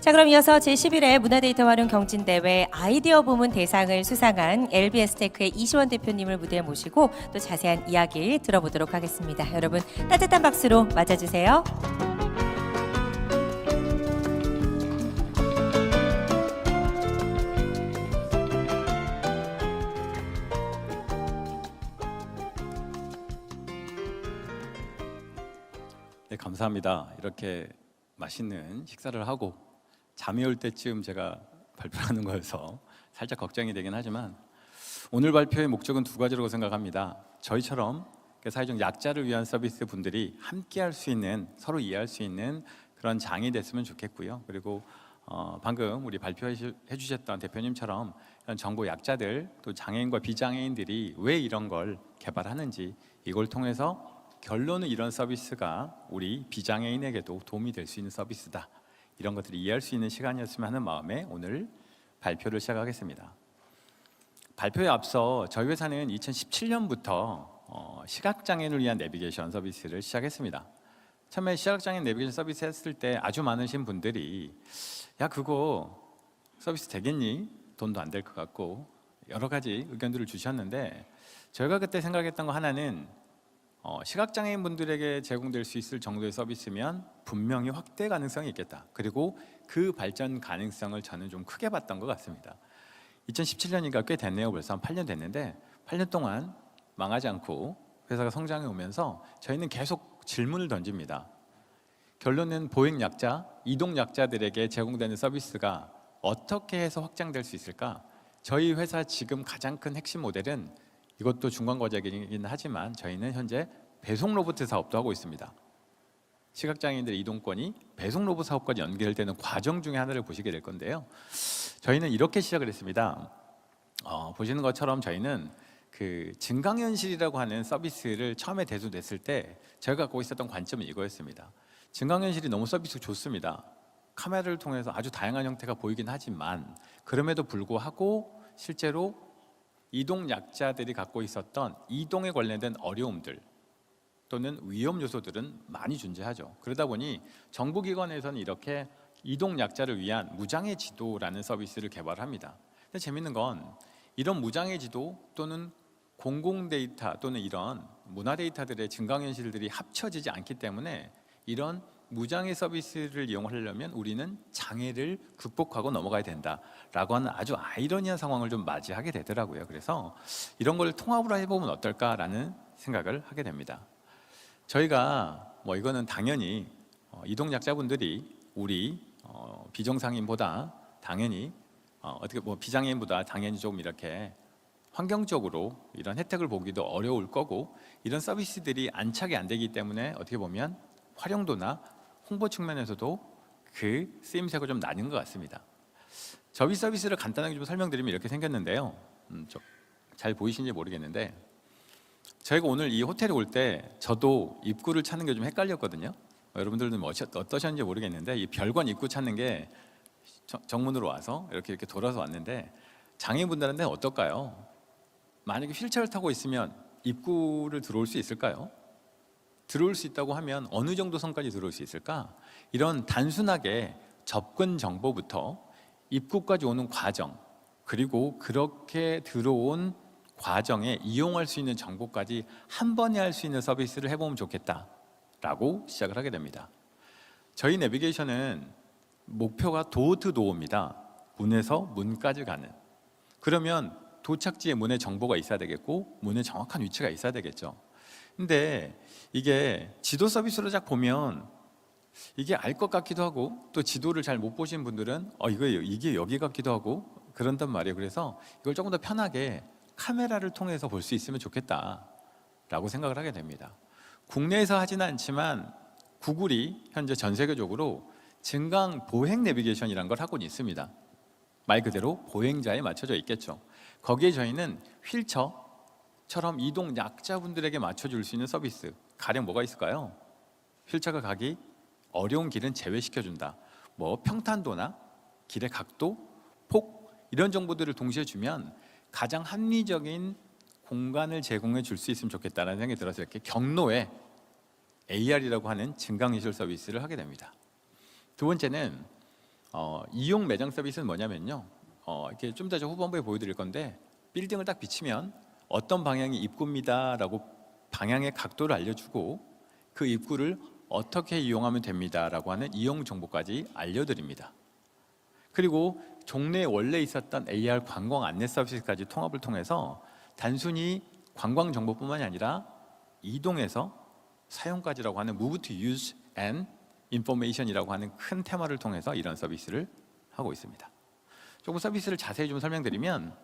자, 그럼 이어서 제11회 문화데이터 활용 경진대회 아이디어 부문 대상을 수상한 LBS테크의 이시원 대표님을 무대에 모시고 또 자세한 이야기 들어보도록 하겠습니다. 여러분 따뜻한 박수로 맞아주세요. 네, 감사합니다. 이렇게 맛있는 식사를 하고 잠이 올 때쯤 제가 발표하는 거여서 살짝 걱정이 되긴 하지만 오늘 발표의 목적은 두 가지라고 생각합니다. 저희처럼 사회적 약자를 위한 서비스 분들이 함께 할 수 있는, 서로 이해할 수 있는 그런 장이 됐으면 좋겠고요. 그리고 방금 우리 발표해 주셨던 대표님처럼 이런 정보 약자들 또 장애인과 비장애인들이 왜 이런 걸 개발하는지 이걸 통해서 결론은 이런 서비스가 우리 비장애인에게도 도움이 될 수 있는 서비스다, 이런 것들을 이해할 수 있는 시간이었으면 하는 마음에 오늘 발표를 시작하겠습니다. 발표에 앞서 저희 회사는 2017년부터 시각장애인을 위한 내비게이션 서비스를 시작했습니다. 처음에 시각장애인 내비게이션 서비스 했을 때 아주 많으신 분들이 야, 그거 서비스 되겠니? 돈도 안 될 것 같고 여러 가지 의견들을 주셨는데, 저희가 그때 생각했던 거 하나는 시각장애인 분들에게 제공될 수 있을 정도의 서비스면 분명히 확대 가능성이 있겠다. 그리고 그 발전 가능성을 저는 좀 크게 봤던 것 같습니다. 2017년이니까 꽤 됐네요. 벌써 한 8년 됐는데 8년 동안 망하지 않고 회사가 성장해 오면서 저희는 계속 질문을 던집니다. 결론은 보행 약자, 이동 약자들에게 제공되는 서비스가 어떻게 해서 확장될 수 있을까? 저희 회사 지금 가장 큰 핵심 모델은, 이것도 중간 과제이긴 하지만 저희는 현재 배송 로봇 사업도 하고 있습니다. 시각장애인들의 이동권이 배송 로봇 사업까지 연결되는 과정 중에 하나를 보시게 될 건데요. 저희는 이렇게 시작을 했습니다. 보시는 것처럼 저희는 그 증강현실이라고 하는 서비스를 처음에 대두됐을 때 저희가 갖고 있었던 관점은 이거였습니다. 증강현실이 너무 서비스 좋습니다. 카메라를 통해서 아주 다양한 형태가 보이긴 하지만 그럼에도 불구하고 실제로 이동 약자들이 갖고 있었던 이동에 관련된 어려움들 또는 위험 요소들은 많이 존재하죠. 그러다 보니 정부기관에서는 이렇게 이동 약자를 위한 무장애 지도라는 서비스를 개발합니다. 근데 재밌는 건 이런 무장애 지도 또는 공공 데이터 또는 이런 문화 데이터들의 증강현실들이 합쳐지지 않기 때문에 이런 무장애 서비스를 이용하려면 우리는 장애를 극복하고 넘어가야 된다라고 하는 아주 아이러니한 상황을 좀 맞이하게 되더라고요. 그래서 이런 걸 통합으로 해보면 어떨까라는 생각을 하게 됩니다. 저희가 이거는 당연히 이동약자분들이 우리 비정상인보다 당연히 비장애인보다 당연히 좀 이렇게 환경적으로 이런 혜택을 보기도 어려울 거고, 이런 서비스들이 안착이 안 되기 때문에 어떻게 보면 활용도나 홍보 측면에서도 그 쓰임새가 좀 나뉜 것 같습니다. 저비 서비스를 간단하게 좀 설명드리면 이렇게 생겼는데요. 잘 보이시는지 모르겠는데, 저희가 오늘 이 호텔에 올 때 저도 입구를 찾는 게 좀 헷갈렸거든요. 여러분들은 어떠셨는지 모르겠는데 이 별관 입구 찾는 게 정문으로 와서 이렇게 돌아서 왔는데, 장애인분들한테 어떨까요? 만약에 휠체어를 타고 있으면 입구를 들어올 수 있을까요? 들어올 수 있다고 하면 어느 정도 선까지 들어올 수 있을까? 이런 단순하게 접근 정보부터 입구까지 오는 과정, 그리고 그렇게 들어온 과정에 이용할 수 있는 정보까지 한 번에 할 수 있는 서비스를 해보면 좋겠다라고 시작을 하게 됩니다. 저희 내비게이션은 목표가 도어투도어입니다. 문에서 문까지 가는. 그러면 도착지에 문의 정보가 있어야 되겠고 문의 정확한 위치가 있어야 되겠죠. 근데 이게 지도 서비스로 딱 보면 이게 알 것 같기도 하고, 또 지도를 잘 못 보신 분들은 이게 여기 같기도 하고 그런단 말이에요. 그래서 이걸 조금 더 편하게 카메라를 통해서 볼 수 있으면 좋겠다라고 생각을 하게 됩니다. 국내에서 하지는 않지만 구글이 현재 전 세계적으로 증강 보행 내비게이션이라는 걸 하고 있습니다. 말 그대로 보행자에 맞춰져 있겠죠. 거기에 저희는 휠체어처럼 이동 약자분들에게 맞춰줄 수 있는 서비스, 가령 뭐가 있을까요? 휠체어가 가기 어려운 길은 제외시켜준다. 평탄도나 길의 각도, 폭 이런 정보들을 동시에 주면 가장 합리적인 공간을 제공해 줄 수 있으면 좋겠다는 생각이 들어서 이렇게 경로에 AR이라고 하는 증강현실 서비스를 하게 됩니다. 두 번째는 이용 매장 서비스는 뭐냐면요. 이렇게 좀 더 후반부에 보여드릴 건데 빌딩을 딱 비치면 어떤 방향이 입구입니다라고 방향의 각도를 알려주고 그 입구를 어떻게 이용하면 됩니다라고 하는 이용 정보까지 알려드립니다. 그리고 종래에 원래 있었던 AR 관광 안내 서비스까지 통합을 통해서 단순히 관광 정보뿐만이 아니라 이동해서 사용까지라고 하는 Move to Use and Information이라고 하는 큰 테마를 통해서 이런 서비스를 하고 있습니다. 조금 서비스를 자세히 좀 설명드리면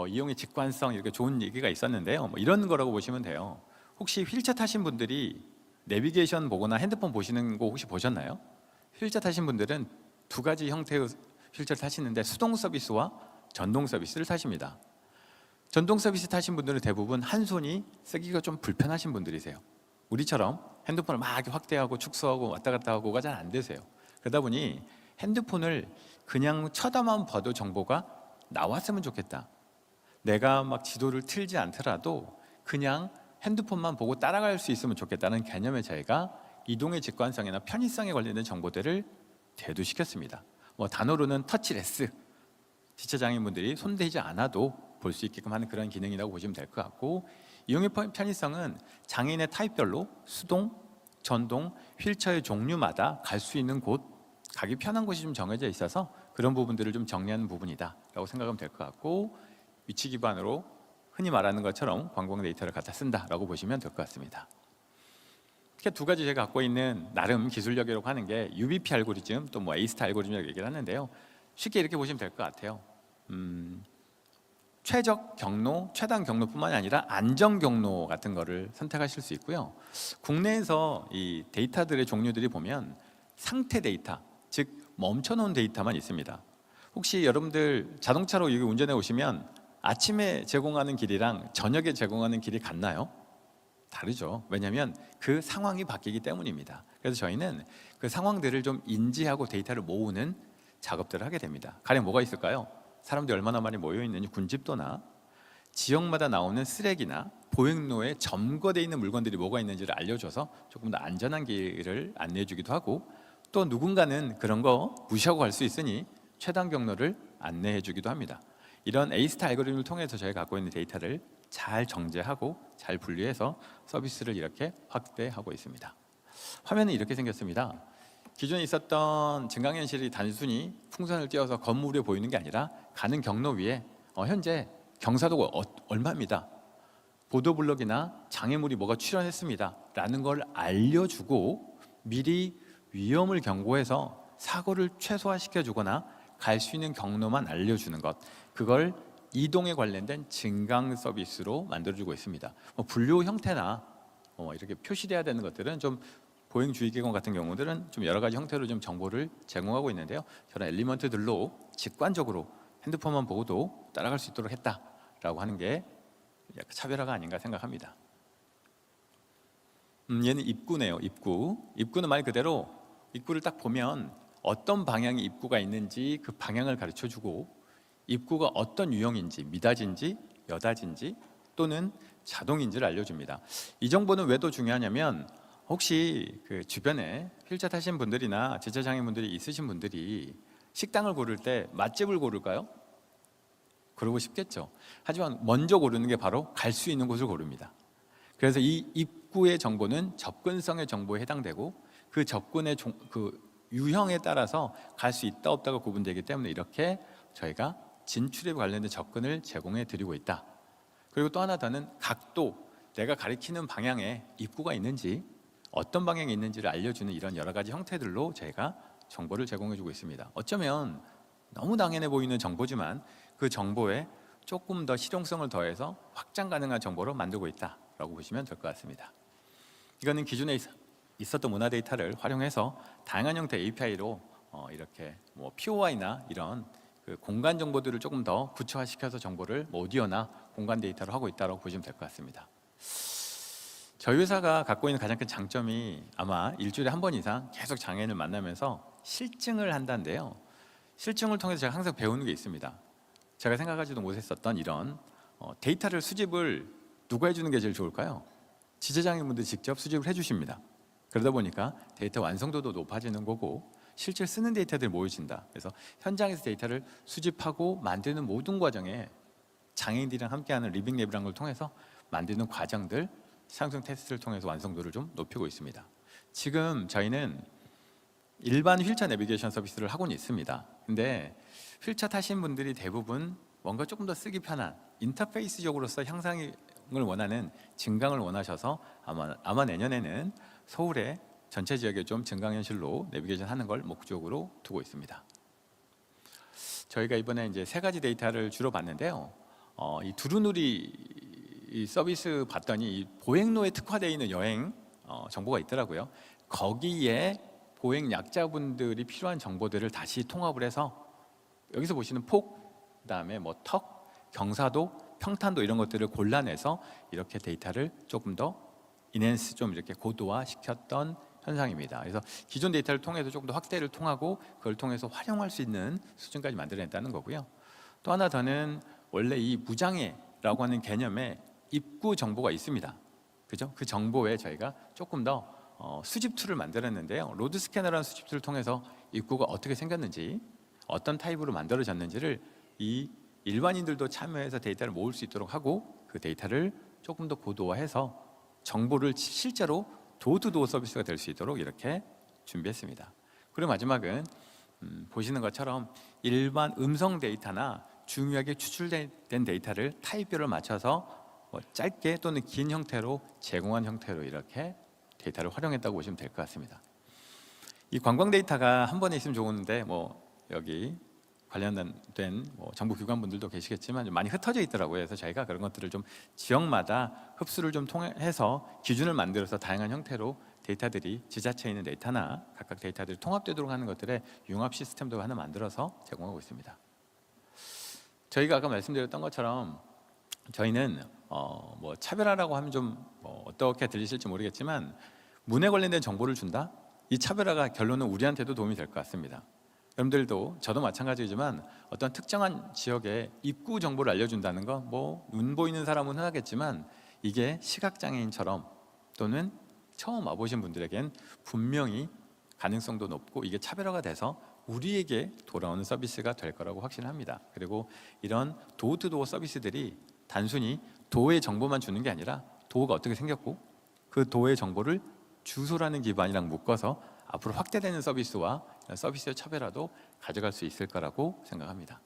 이용의 직관성 이렇게 좋은 얘기가 있었는데요. 이런 거라고 보시면 돼요. 혹시 휠체어 타신 분들이 내비게이션 보거나 핸드폰 보시는 거 혹시 보셨나요? 휠체어 타신 분들은 두 가지 형태의 휠체어를 타시는데 수동 서비스와 전동 서비스를 타십니다. 전동 서비스 타신 분들은 대부분 한 손이 쓰기가 좀 불편하신 분들이세요. 우리처럼 핸드폰을 막 확대하고 축소하고 왔다 갔다 하고가 잘 안 되세요. 그러다 보니 핸드폰을 그냥 쳐다만 봐도 정보가 나왔으면 좋겠다. 내가 막 지도를 틀지 않더라도 그냥 핸드폰만 보고 따라갈 수 있으면 좋겠다는 개념의 차이가 이동의 직관성이나 편의성에 관련된 정보들을 대두시켰습니다. 단어로는 터치레스, 지체장애인분들이 손대지 않아도 볼 수 있게끔 하는 그런 기능이라고 보시면 될 것 같고, 이용의 편의성은 장애인의 타입별로 수동, 전동, 휠체어의 종류마다 갈 수 있는 곳, 가기 편한 곳이 좀 정해져 있어서 그런 부분들을 좀 정리하는 부분이다라고 생각하면 될 것 같고, 위치 기반으로 흔히 말하는 것처럼 관광 데이터를 갖다 쓴다라고 보시면 될 것 같습니다. 이렇게 두 가지 제가 갖고 있는 나름 기술력이라고 하는 게 UBP 알고리즘 또 A-스타 알고리즘이라고 얘기를 하는데요. 쉽게 이렇게 보시면 될 것 같아요. 최적 경로, 최단 경로뿐만이 아니라 안전 경로 같은 거를 선택하실 수 있고요. 국내에서 이 데이터들의 종류들이 보면 상태 데이터, 즉 멈춰놓은 데이터만 있습니다. 혹시 여러분들 자동차로 여기 운전해 오시면 아침에 제공하는 길이랑 저녁에 제공하는 길이 같나요? 다르죠. 왜냐하면 그 상황이 바뀌기 때문입니다. 그래서 저희는 그 상황들을 좀 인지하고 데이터를 모으는 작업들을 하게 됩니다. 가령 뭐가 있을까요? 사람들이 얼마나 많이 모여 있는지, 군집도나 지역마다 나오는 쓰레기나 보행로에 점거되어 있는 물건들이 뭐가 있는지를 알려줘서 조금 더 안전한 길을 안내해 주기도 하고, 또 누군가는 그런 거 무시하고 갈 수 있으니 최단 경로를 안내해 주기도 합니다. 이런 A-스타 알고리즘을 통해서 저희가 갖고 있는 데이터를 잘 정제하고 잘 분리해서 서비스를 이렇게 확대하고 있습니다. 화면은 이렇게 생겼습니다. 기존에 있었던 증강현실이 단순히 풍선을 띄워서 건물 위에 보이는 게 아니라 가는 경로 위에 현재 경사도가 얼마입니다, 보도블록이나 장애물이 뭐가 출현했습니다 라는 걸 알려주고 미리 위험을 경고해서 사고를 최소화시켜 주거나 갈 수 있는 경로만 알려주는 것, 그걸 이동에 관련된 증강 서비스로 만들어주고 있습니다. 분류 형태나 이렇게 표시돼야 되는 것들은 좀 보행주의기관 같은 경우들은 좀 여러 가지 형태로 좀 정보를 제공하고 있는데요. 저런 엘리먼트들로 직관적으로 핸드폰만 보고도 따라갈 수 있도록 했다라고 하는 게 약간 차별화가 아닌가 생각합니다. 얘는 입구네요. 입구는 말 그대로 입구를 딱 보면 어떤 방향에 입구가 있는지 그 방향을 가르쳐주고, 입구가 어떤 유형인지, 미닫인지 여닫인지 또는 자동인지를 알려줍니다. 이 정보는 왜 더 중요하냐면, 혹시 그 주변에 휠체어 타신 분들이나 지체장애인분들이 있으신 분들이 식당을 고를 때 맛집을 고를까요? 그러고 싶겠죠. 하지만 먼저 고르는 게 바로 갈 수 있는 곳을 고릅니다. 그래서 이 입구의 정보는 접근성의 정보에 해당되고, 그 접근의 그 유형에 따라서 갈 수 있다 없다가 구분되기 때문에 이렇게 저희가 진출에 관련된 접근을 제공해 드리고 있다. 그리고 또 하나 더는 각도, 내가 가리키는 방향에 입구가 있는지 어떤 방향에 있는지를 알려주는 이런 여러 가지 형태들로 저희가 정보를 제공해 주고 있습니다. 어쩌면 너무 당연해 보이는 정보지만 그 정보에 조금 더 실용성을 더해서 확장 가능한 정보로 만들고 있다라고 보시면 될 것 같습니다. 이거는 기존에 있었던 문화 데이터를 활용해서 다양한 형태의 API로 이렇게 POI나 이런 그 공간 정보들을 조금 더 구체화시켜서 정보를 오디오나 공간 데이터로 하고 있다고 보시면 될 것 같습니다. 저희 회사가 갖고 있는 가장 큰 장점이 아마 일주일에 한 번 이상 계속 장애인을 만나면서 실증을 한다는데요. 실증을 통해서 제가 항상 배우는 게 있습니다. 제가 생각하지도 못했었던 이런 데이터를 수집을 누가 해주는 게 제일 좋을까요? 지체장애인분들이 직접 수집을 해주십니다. 그러다 보니까 데이터 완성도도 높아지는 거고, 실제 쓰는 데이터들이 모여진다. 그래서 현장에서 데이터를 수집하고 만드는 모든 과정에 장애인들이랑 함께하는 리빙랩이라는 걸 통해서 만드는 과정들, 사용성 테스트를 통해서 완성도를 좀 높이고 있습니다. 지금 저희는 일반 휠체어 내비게이션 서비스를 하고는 있습니다. 근데 휠체어 타신 분들이 대부분 뭔가 조금 더 쓰기 편한 인터페이스적으로서 향상을 원하는 증강을 원하셔서 아마 내년에는 서울의 전체 지역에 좀 증강현실로 내비게이션 하는 걸 목적으로 두고 있습니다. 저희가 이번에 이제 3가지 데이터를 주로 봤는데요. 이 두루누리 이 서비스 봤더니 이 보행로에 특화되어 있는 여행 정보가 있더라고요. 거기에 보행 약자분들이 필요한 정보들을 다시 통합을 해서 여기서 보시는 폭, 그다음에 뭐 턱, 경사도, 평탄도 이런 것들을 골라내서 이렇게 데이터를 조금 더 인핸스 좀 이렇게 고도화 시켰던 현상입니다. 그래서 기존 데이터를 통해서 조금 더 확대를 통하고 그걸 통해서 활용할 수 있는 수준까지 만들어냈다는 거고요. 또 하나 더는 원래 이 무장애라고 하는 개념에 입구 정보가 있습니다. 그죠? 그 정보에 저희가 조금 더 수집 툴을 만들었는데요. 로드 스캐너라는 수집 툴을 통해서 입구가 어떻게 생겼는지, 어떤 타입으로 만들어졌는지를 이 일반인들도 참여해서 데이터를 모을 수 있도록 하고 그 데이터를 조금 더 고도화해서 정보를 실제로 도어투도어 서비스가 될 수 있도록 이렇게 준비했습니다. 그리고 마지막은 보시는 것처럼 일반 음성 데이터나 중요하게 추출된 데이터를 타입별로 맞춰서 짧게 또는 긴 형태로 제공한 형태로 이렇게 데이터를 활용했다고 보시면 될 것 같습니다. 이 관광 데이터가 한 번에 있으면 좋은데 여기 관련된 정부기관분들도 계시겠지만 많이 흩어져 있더라고요. 그래서 저희가 그런 것들을 좀 지역마다 흡수를 좀 통해서 기준을 만들어서 다양한 형태로 데이터들이 지자체에 있는 데이터나 각각 데이터들이 통합되도록 하는 것들의 융합 시스템도 하나 만들어서 제공하고 있습니다. 저희가 아까 말씀드렸던 것처럼 저희는 차별화라고 하면 좀 어떻게 들리실지 모르겠지만 문에 관련된 정보를 준다? 이 차별화가 결론은 우리한테도 도움이 될 것 같습니다. 여러분들도 저도 마찬가지지만 어떤 특정한 지역의 입구 정보를 알려준다는 거 눈 보이는 사람은 흔하겠지만 이게 시각장애인처럼 또는 처음 와보신 분들에겐 분명히 가능성도 높고 이게 차별화가 돼서 우리에게 돌아오는 서비스가 될 거라고 확신합니다. 그리고 이런 도어투도어 서비스들이 단순히 도어의 정보만 주는 게 아니라 도어가 어떻게 생겼고 그 도어의 정보를 주소라는 기반이랑 묶어서 앞으로 확대되는 서비스와 서비스의 차별화도 가져갈 수 있을 거라고 생각합니다.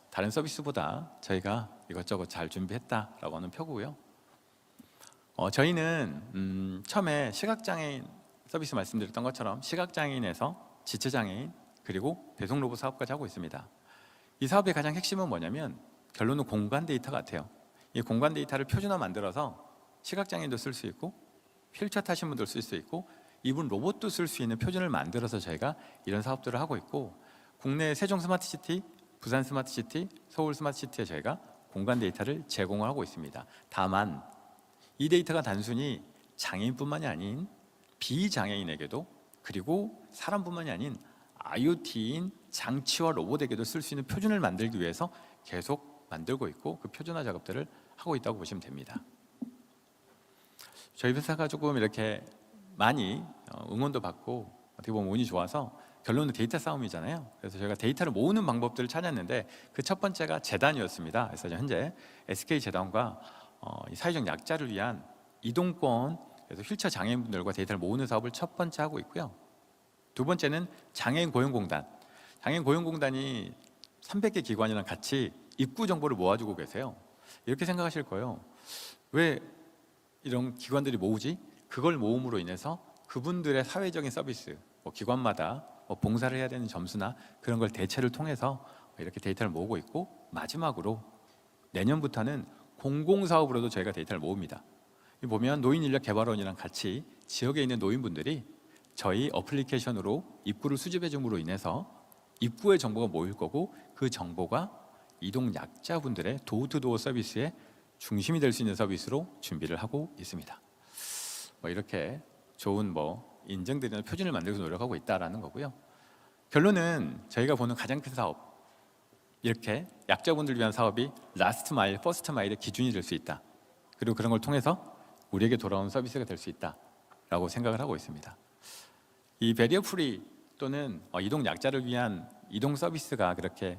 다른 서비스보다 저희가 이것저것 잘 준비했다라고 하는 표고요. 저희는 처음에 시각장애인 서비스 말씀드렸던 것처럼 시각장애인에서 지체장애인 그리고 배송로봇 사업까지 하고 있습니다. 이 사업의 가장 핵심은 뭐냐면 결론은 공간 데이터 같아요. 이 공간 데이터를 표준화 만들어서 시각장애인도 쓸 수 있고 휠체어 타신 분들 쓸 수 있고 이분 로봇도 쓸 수 있는 표준을 만들어서 저희가 이런 사업들을 하고 있고 국내 세종 스마트시티, 부산 스마트시티, 서울 스마트시티에 저희가 공간 데이터를 제공하고 있습니다. 다만 이 데이터가 단순히 장애인뿐만이 아닌 비장애인에게도 그리고 사람뿐만이 아닌 IoT인 장치와 로봇에게도 쓸 수 있는 표준을 만들기 위해서 계속 만들고 있고 그 표준화 작업들을 하고 있다고 보시면 됩니다. 저희 회사가 조금 이렇게 많이 응원도 받고 어떻게 보면 운이 좋아서 결론은 데이터 싸움이잖아요. 그래서 저희가 데이터를 모으는 방법들을 찾았는데 그 첫 번째가 재단이었습니다. 그래서 현재 SK재단과 사회적 약자를 위한 이동권, 그래서 휠체어 장애인분들과 데이터를 모으는 사업을 첫 번째 하고 있고요. 두 번째는 장애인 고용공단. 장애인 고용공단이 300개 기관이랑 같이 입구 정보를 모아주고 계세요. 이렇게 생각하실 거예요. 왜 이런 기관들이 모으지? 그걸 모음으로 인해서 그분들의 사회적인 서비스, 기관마다 봉사를 해야 되는 점수나 그런 걸 대체를 통해서 이렇게 데이터를 모으고 있고 마지막으로 내년부터는 공공사업으로도 저희가 데이터를 모읍니다. 보면 노인인력개발원이랑 같이 지역에 있는 노인분들이 저희 어플리케이션으로 입구를 수집해 줌으로 인해서 입구의 정보가 모일 거고 그 정보가 이동 약자분들의 도어투도어 서비스의 중심이 될 수 있는 서비스로 준비를 하고 있습니다. 이렇게 좋은 인증들이나 표준을 만들고 노력하고 있다라는 거고요. 결론은 저희가 보는 가장 큰 사업, 이렇게 약자분들을 위한 사업이 라스트 마일, 퍼스트 마일의 기준이 될 수 있다. 그리고 그런 걸 통해서 우리에게 돌아온 서비스가 될 수 있다라고 생각을 하고 있습니다. 이 베리어 프리 또는 이동 약자를 위한 이동 서비스가 그렇게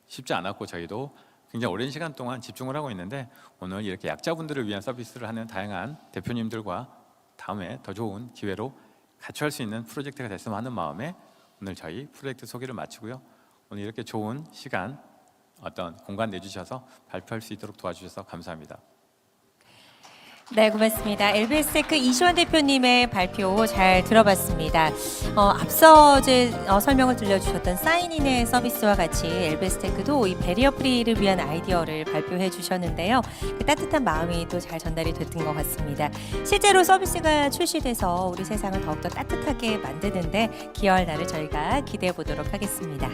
쉽지 않았고 저희도 굉장히 오랜 시간 동안 집중을 하고 있는데 오늘 이렇게 약자분들을 위한 서비스를 하는 다양한 대표님들과 다음에 더 좋은 기회로 같이 할 수 있는 프로젝트가 됐으면 하는 마음에 오늘 저희 프로젝트 소개를 마치고요. 오늘 이렇게 좋은 시간 어떤 공간 내주셔서 발표할 수 있도록 도와주셔서 감사합니다. 네, 고맙습니다. LBS 테크 이시원 대표님의 발표 잘 들어봤습니다. 앞서 설명을 들려주셨던 사인인의 서비스와 같이 LBS 테크도 이 베리어 프리를 위한 아이디어를 발표해 주셨는데요. 그 따뜻한 마음이 또 잘 전달이 됐던 것 같습니다. 실제로 서비스가 출시돼서 우리 세상을 더욱더 따뜻하게 만드는데 기여할 날을 저희가 기대해 보도록 하겠습니다.